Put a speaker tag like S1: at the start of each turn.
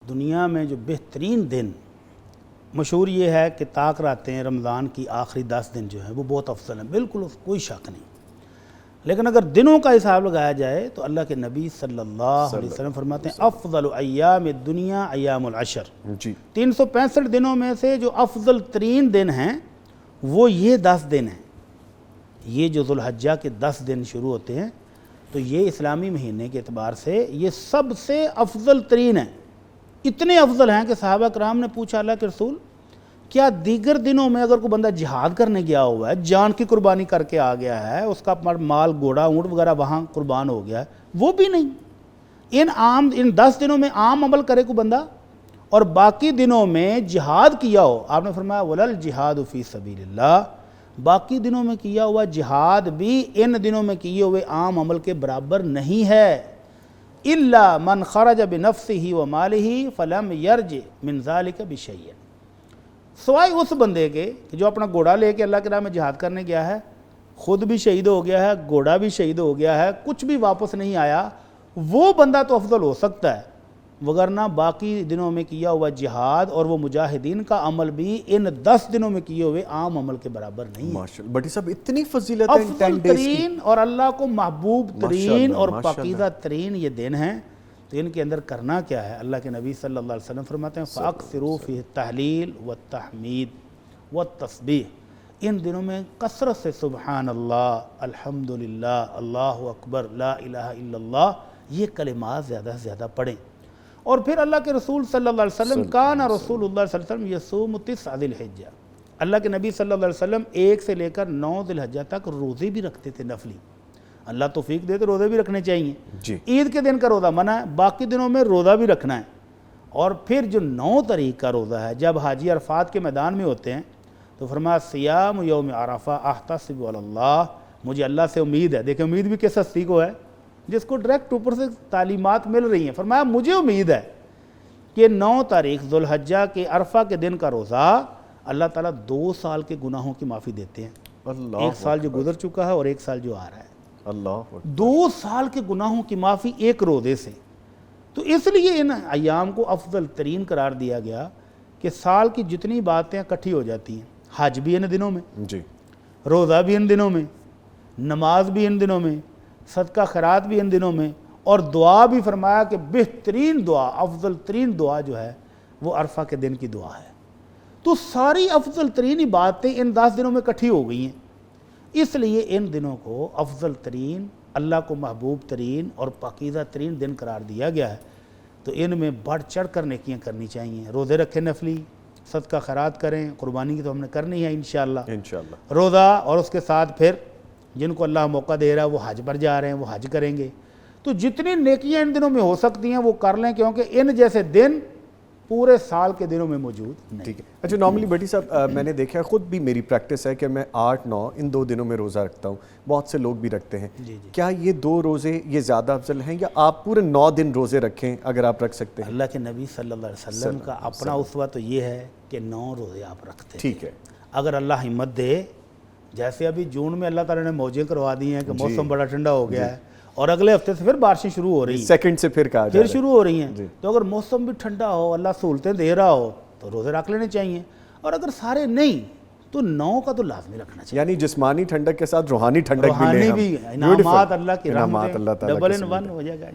S1: دنیا میں جو بہترین دن مشہور یہ ہے کہ طاق راتیں ہیں رمضان کی آخری 10 دن جو ہیں وہ بہت افضل ہیں، بالکل کوئی شک نہیں. لیکن اگر دنوں کا حساب لگایا جائے تو اللہ کے نبی صلی اللہ علیہ وسلم فرماتے ہیں افضل ایام الدنیا ایام العشر. 365 دنوں میں سے جو افضل ترین دن ہیں وہ یہ 10 دن ہیں. یہ جو ذو الحجہ کے 10 دن شروع ہوتے ہیں تو یہ اسلامی مہینے کے اعتبار سے یہ سب سے افضل ترین ہیں. اتنے افضل ہیں کہ صحابہ کرام نے پوچھا اللہ کے رسول کیا دیگر دنوں میں اگر کوئی بندہ جہاد کرنے گیا ہوا ہے، جان کی قربانی کر کے آ گیا ہے، اس کا مال گھوڑا اونٹ وغیرہ وہاں قربان ہو گیا ہے، وہ بھی نہیں؟ ان 10 دنوں میں عام عمل کرے کوئی بندہ اور باقی دنوں میں جہاد کیا ہو، آپ نے فرمایا وَلَا الْجِهَادُ فِي سَبِيلِ اللَّهِ، باقی دنوں میں کیا ہوا جہاد بھی ان دنوں میں کیے ہوئے عام عمل کے برابر نہیں ہے. إِلَّا مَنْ خَرَجَ بِنَفْسِهِ وَمَالِهِ فَلَمْ يَرْجِ مِنْ ذَلِكَ بِشَيْءٍ، سوائے اس بندے کے جو اپنا گھوڑا لے کے اللہ کے راہ میں جہاد کرنے گیا ہے، خود بھی شہید ہو گیا ہے، گھوڑا بھی شہید ہو گیا ہے، کچھ بھی واپس نہیں آیا، وہ بندہ تو افضل ہو سکتا ہے، وگرنہ باقی دنوں میں کیا ہوا جہاد اور وہ مجاہدین کا عمل بھی ان 10 دنوں میں کیے ہوئے عام عمل کے برابر نہیں ہے.
S2: ماشاءاللہ بٹی صاحب اتنی فضیلت ہے
S1: افضل ترین اور اللہ کو محبوب ترین اور پاکیزہ ترین یہ دن ہیں. تو ان کے اندر کرنا کیا ہے؟ اللہ کے نبی صلی اللہ علیہ وسلم فرماتے ہیں فَأَكْثِرُوا فِيهِ التَّحْلِيلَ وَالتَّحْمِيدَ وَالتَّسْبِيحَ، ان دنوں میں کثرت سے سبحان اللہ، الحمدللہ، اللہ اکبر، لا الہ الا اللہ، یہ کلمات زیادہ سے زیادہ پڑھیں. اور پھر اللہ کے رسول صلی اللہ علیہ وسلم کان رسول اللہ صلی اللہ علیہ وسلم یصوم 9 ذی الحجہ، اللہ کے نبی صلی اللہ علیہ وسلم 1 سے لے کر 9 ذی الحجہ تک روزے بھی رکھتے تھے نفلی. اللہ توفیق دے تو روزے بھی رکھنے چاہیے. عید کے دن کا روزہ منع ہے، باقی دنوں میں روزہ بھی رکھنا ہے. اور پھر جو 9 تاریخ کا روزہ ہے جب حاجی عرفات کے میدان میں ہوتے ہیں تو فرمایا صیام یوم عرفہ احتسب علی اللہ، مجھے اللہ سے امید ہے. دیکھیں امید بھی کس ہستی کو ہے جس کو ڈائریکٹ اوپر سے تعلیمات مل رہی ہیں. فرمایا مجھے امید ہے کہ 9 تاریخ ذو الحجہ کے عرفہ کے دن کا روزہ اللہ تعالیٰ 2 سال کے گناہوں کی معافی دیتے ہیں. 1 سال جو گزر چکا ہے اور 1 سال جو آ رہا ہے. 2 سال کے گناہوں کی معافی ایک روزے سے. تو اس لیے ان ایام کو افضل ترین قرار دیا گیا کہ سال کی جتنی باتیں اکٹھی ہو جاتی ہیں، حج بھی ان دنوں میں، روزہ بھی ان دنوں میں، نماز بھی ان دنوں میں، صدقہ خیرات بھی ان دنوں میں، اور دعا بھی فرمایا کہ بہترین دعا، افضل ترین دعا جو ہے وہ عرفہ کے دن کی دعا ہے. تو ساری افضل ترین باتیں ان 10 دنوں میں اکٹھی ہو گئی ہیں. اس لیے ان دنوں کو افضل ترین، اللہ کو محبوب ترین اور پاکیزہ ترین دن قرار دیا گیا ہے. تو ان میں بڑھ چڑھ کر نیکیاں کرنی چاہیے. روزے رکھیں نفلی، صدقہ خیرات کریں، قربانی کی تو ہم نے کرنی ہے انشاءاللہ. روزہ اور اس کے ساتھ پھر جن کو اللہ موقع دے رہا ہے وہ حج پر جا رہے ہیں وہ حج کریں گے. تو جتنی نیکیاں ان دنوں میں ہو سکتی ہیں وہ کر لیں، کیونکہ ان جیسے دن پورے سال کے دنوں میں موجود نہیں.
S2: ٹھیک ہے. اچھا نارملی بٹی صاحب میں نے دیکھا ہے، خود بھی میری پریکٹس ہے کہ میں 8، 9 ان 2 دنوں میں روزہ رکھتا ہوں. بہت سے لوگ بھی رکھتے ہیں. کیا یہ 2 روزے یہ زیادہ افضل ہیں یا آپ پورے 9 دن روزے رکھیں اگر آپ رکھ سکتے ہیں؟
S1: اللہ کے نبی صلی اللہ علیہ وسلم کا اپنا اسوہ تو یہ ہے کہ 9 روزے آپ رکھتے ہیں.
S2: ٹھیک ہے.
S1: اگر اللہ ہمت دے، جیسے ابھی جون میں اللہ تعالیٰ نے موجیں کروا دی ہیں کہ موسم بڑا ٹھنڈا ہو گیا ہے اور اگلے ہفتے سے پھر بارشیں شروع ہو رہی ہیں،
S2: سیکنڈ سے پھر
S1: شروع ہو رہی ہیں. تو اگر موسم بھی ٹھنڈا ہو، اللہ سہولتیں دے رہا ہو تو روزے رکھ لینے چاہیے. اور اگر سارے نہیں تو 9 کا تو لازمی رکھنا چاہیے.
S2: یعنی جسمانی ٹھنڈک کے ساتھ روحانی ٹھنڈک
S1: بھی، انعامات اللہ کی رحمت ڈبل ان ون ہو جائے گا.